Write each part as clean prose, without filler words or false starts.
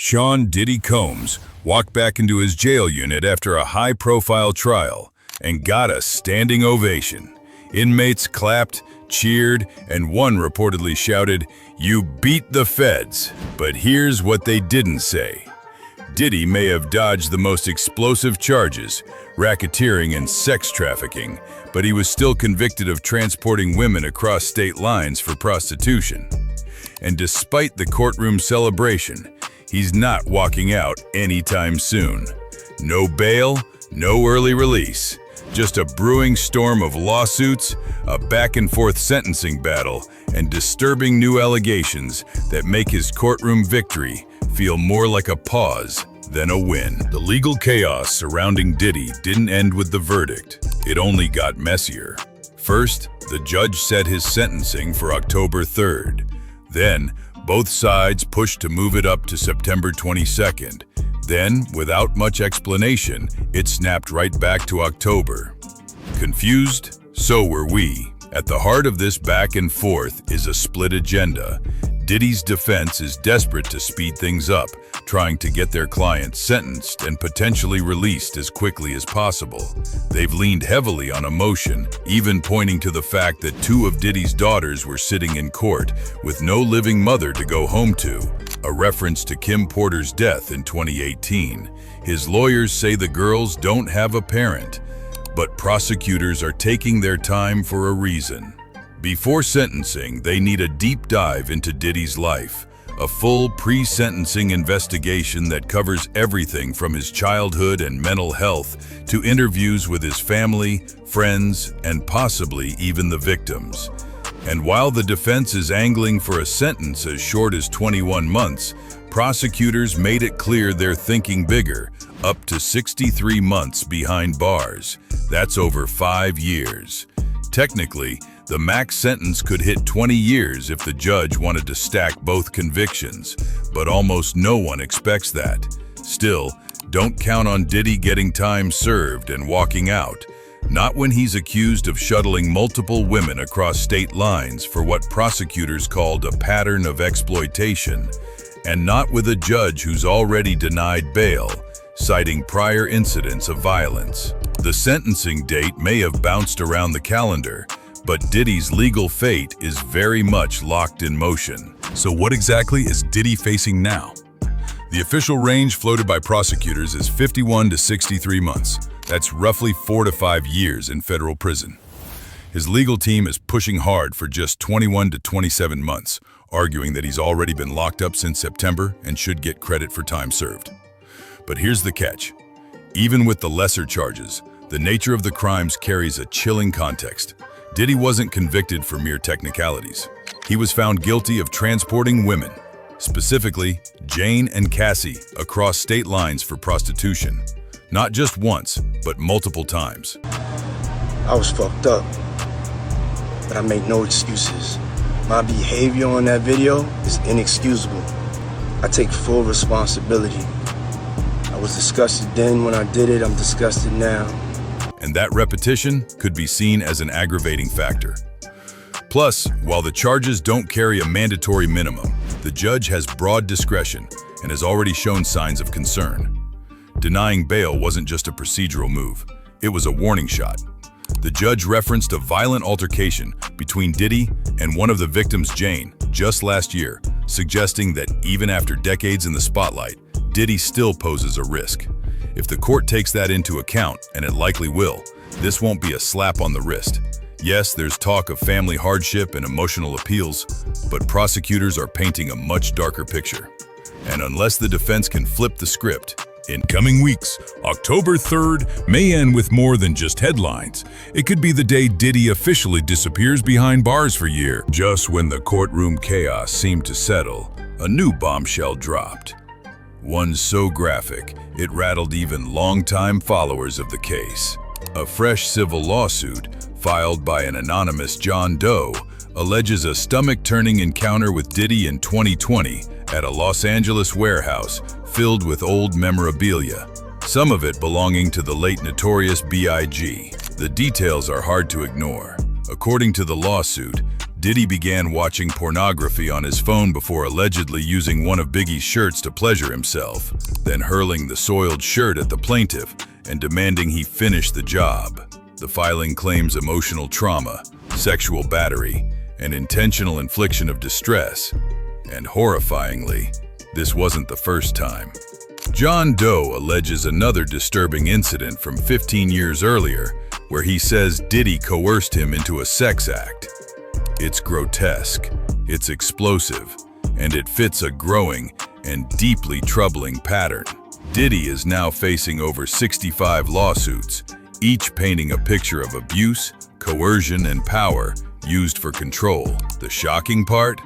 Sean Diddy Combs walked back into his jail unit after a high-profile trial and got a standing ovation. Inmates clapped, cheered, and one reportedly shouted, "You beat the feds." But here's what they didn't say. Diddy may have dodged the most explosive charges, racketeering and sex trafficking, but he was still convicted of transporting women across state lines for prostitution. And despite the courtroom celebration, he's not walking out anytime soon. No bail, no early release. Just a brewing storm of lawsuits, a back-and-forth sentencing battle, and disturbing new allegations that make his courtroom victory feel more like a pause than a win. The legal chaos surrounding Diddy didn't end with the verdict. It only got messier. First, the judge set his sentencing for October 3rd. Then, both sides pushed to move it up to September 22nd. Then, without much explanation, it snapped right back to October. Confused? So were we. At the heart of this back and forth is a split agenda. Diddy's defense is desperate to speed things up, trying to get their client sentenced and potentially released as quickly as possible. They've leaned heavily on emotion, even pointing to the fact that two of Diddy's daughters were sitting in court with no living mother to go home to, a reference to Kim Porter's death in 2018. His lawyers say the girls don't have a parent, but prosecutors are taking their time for a reason. Before sentencing, they need a deep dive into Diddy's life, a full pre-sentencing investigation that covers everything from his childhood and mental health to interviews with his family, friends, and possibly even the victims. And while the defense is angling for a sentence as short as 21 months, prosecutors made it clear they're thinking bigger, up to 63 months behind bars. That's over 5 years. Technically, the max sentence could hit 20 years if the judge wanted to stack both convictions, but almost no one expects that. Still, don't count on Diddy getting time served and walking out. Not when he's accused of shuttling multiple women across state lines for what prosecutors called a pattern of exploitation, and not with a judge who's already denied bail, citing prior incidents of violence. The sentencing date may have bounced around the calendar, but Diddy's legal fate is very much locked in motion. So what exactly is Diddy facing now? The official range floated by prosecutors is 51 to 63 months. That's roughly 4 to 5 years in federal prison. His legal team is pushing hard for just 21 to 27 months, arguing that he's already been locked up since September and should get credit for time served. But here's the catch. Even with the lesser charges, the nature of the crimes carries a chilling context. Diddy wasn't convicted for mere technicalities. He was found guilty of transporting women, specifically Jane and Cassie, across state lines for prostitution. Not just once, but multiple times. I was fucked up, but I make no excuses. My behavior on that video is inexcusable. I take full responsibility. I was disgusted then when I did it, I'm disgusted now. And that repetition could be seen as an aggravating factor. Plus, while the charges don't carry a mandatory minimum, the judge has broad discretion and has already shown signs of concern. Denying bail wasn't just a procedural move, it was a warning shot. The judge referenced a violent altercation between Diddy and one of the victims, Jane, just last year, suggesting that even after decades in the spotlight, Diddy still poses a risk. If the court takes that into account, and it likely will, this won't be a slap on the wrist. Yes, there's talk of family hardship and emotional appeals, but prosecutors are painting a much darker picture. And unless the defense can flip the script, in coming weeks, October 3rd may end with more than just headlines. It could be the day Diddy officially disappears behind bars for a year. Just when the courtroom chaos seemed to settle, a new bombshell dropped. One so graphic, it rattled even longtime followers of the case. A fresh civil lawsuit, filed by an anonymous John Doe, alleges a stomach-turning encounter with Diddy in 2020 at a Los Angeles warehouse filled with old memorabilia, some of it belonging to the late notorious B.I.G. The details are hard to ignore. According to the lawsuit, Diddy began watching pornography on his phone before allegedly using one of Biggie's shirts to pleasure himself, then hurling the soiled shirt at the plaintiff and demanding he finish the job. The filing claims emotional trauma, sexual battery, and intentional infliction of distress. And horrifyingly, this wasn't the first time. John Doe alleges another disturbing incident from 15 years earlier, where he says Diddy coerced him into a sex act. It's grotesque, it's explosive, and it fits a growing and deeply troubling pattern. Diddy is now facing over 65 lawsuits, each painting a picture of abuse, coercion, and power used for control. The shocking part?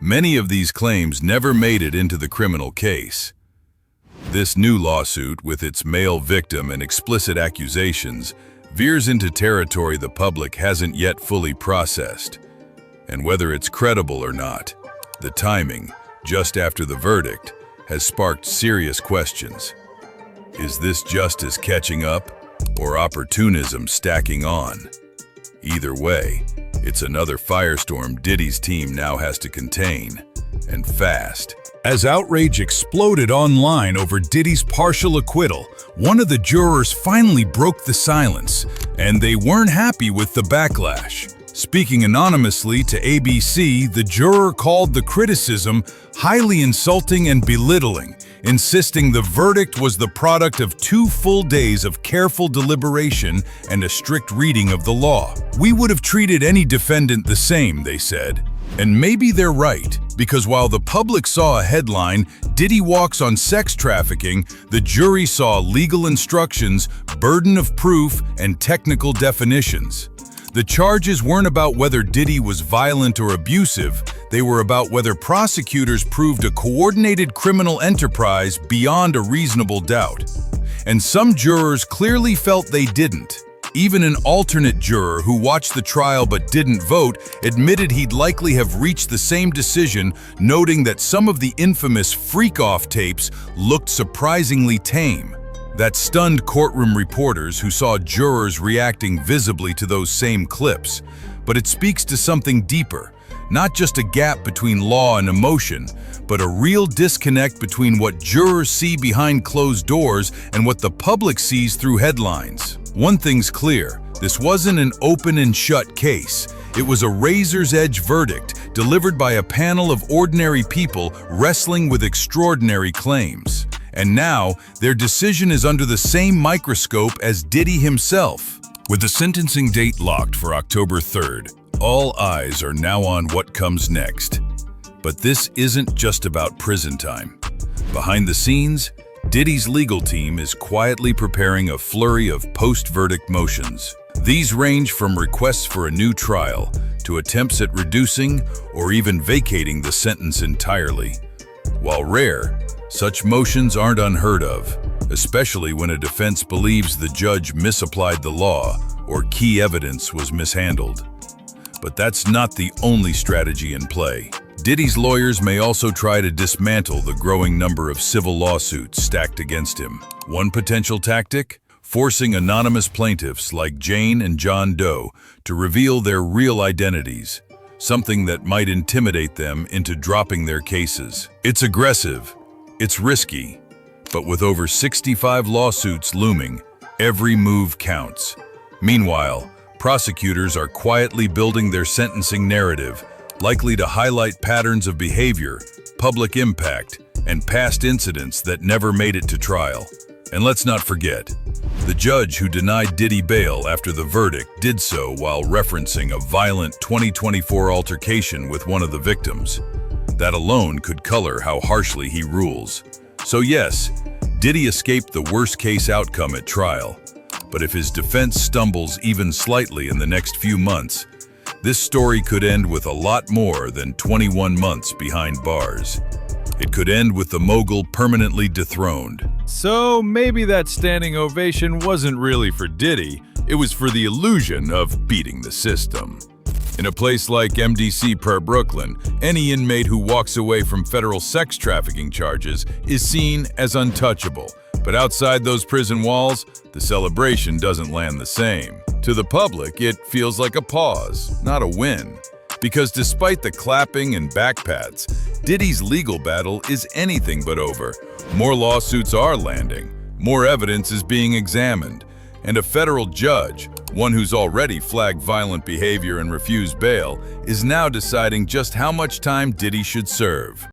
Many of these claims never made it into the criminal case. This new lawsuit, with its male victim and explicit accusations, veers into territory the public hasn't yet fully processed. And whether it's credible or not, the timing, just after the verdict, has sparked serious questions. Is this justice catching up, or opportunism stacking on? Either way, it's another firestorm Diddy's team now has to contain, and fast. As outrage exploded online over Diddy's partial acquittal, one of the jurors finally broke the silence, and they weren't happy with the backlash. Speaking anonymously to ABC, the juror called the criticism highly insulting and belittling, insisting the verdict was the product of 2 full days of careful deliberation and a strict reading of the law. "We would have treated any defendant the same," they said. And maybe they're right, because while the public saw a headline, "Diddy walks on sex trafficking," the jury saw legal instructions, burden of proof, and technical definitions. The charges weren't about whether Diddy was violent or abusive, they were about whether prosecutors proved a coordinated criminal enterprise beyond a reasonable doubt. And some jurors clearly felt they didn't. Even an alternate juror who watched the trial but didn't vote admitted he'd likely have reached the same decision, noting that some of the infamous freak-off tapes looked surprisingly tame. That stunned courtroom reporters who saw jurors reacting visibly to those same clips. But it speaks to something deeper, not just a gap between law and emotion, but a real disconnect between what jurors see behind closed doors and what the public sees through headlines. One thing's clear, this wasn't an open and shut case. It was a razor's edge verdict delivered by a panel of ordinary people wrestling with extraordinary claims. And now, their decision is under the same microscope as Diddy himself. With the sentencing date locked for October 3rd, all eyes are now on what comes next. But this isn't just about prison time. Behind the scenes, Diddy's legal team is quietly preparing a flurry of post-verdict motions. These range from requests for a new trial to attempts at reducing or even vacating the sentence entirely. While rare, such motions aren't unheard of, especially when a defense believes the judge misapplied the law or key evidence was mishandled. But that's not the only strategy in play. Diddy's lawyers may also try to dismantle the growing number of civil lawsuits stacked against him. One potential tactic? Forcing anonymous plaintiffs like Jane and John Doe to reveal their real identities, something that might intimidate them into dropping their cases. It's aggressive, it's risky, but with over 65 lawsuits looming, every move counts. Meanwhile, prosecutors are quietly building their sentencing narrative, likely to highlight patterns of behavior, public impact, and past incidents that never made it to trial. And let's not forget, the judge who denied Diddy bail after the verdict did so while referencing a violent 2024 altercation with one of the victims. That alone could color how harshly he rules. So yes, Diddy escaped the worst-case outcome at trial. But if his defense stumbles even slightly in the next few months, this story could end with a lot more than 21 months behind bars. It could end with the mogul permanently dethroned. So maybe that standing ovation wasn't really for Diddy, it was for the illusion of beating the system. In a place like MDC per Brooklyn, any inmate who walks away from federal sex trafficking charges is seen as untouchable. But outside those prison walls, the celebration doesn't land the same. To the public, it feels like a pause, not a win. Because despite the clapping and backpats, Diddy's legal battle is anything but over. More lawsuits are landing, more evidence is being examined, and a federal judge, one who's already flagged violent behavior and refused bail, is now deciding just how much time Diddy should serve.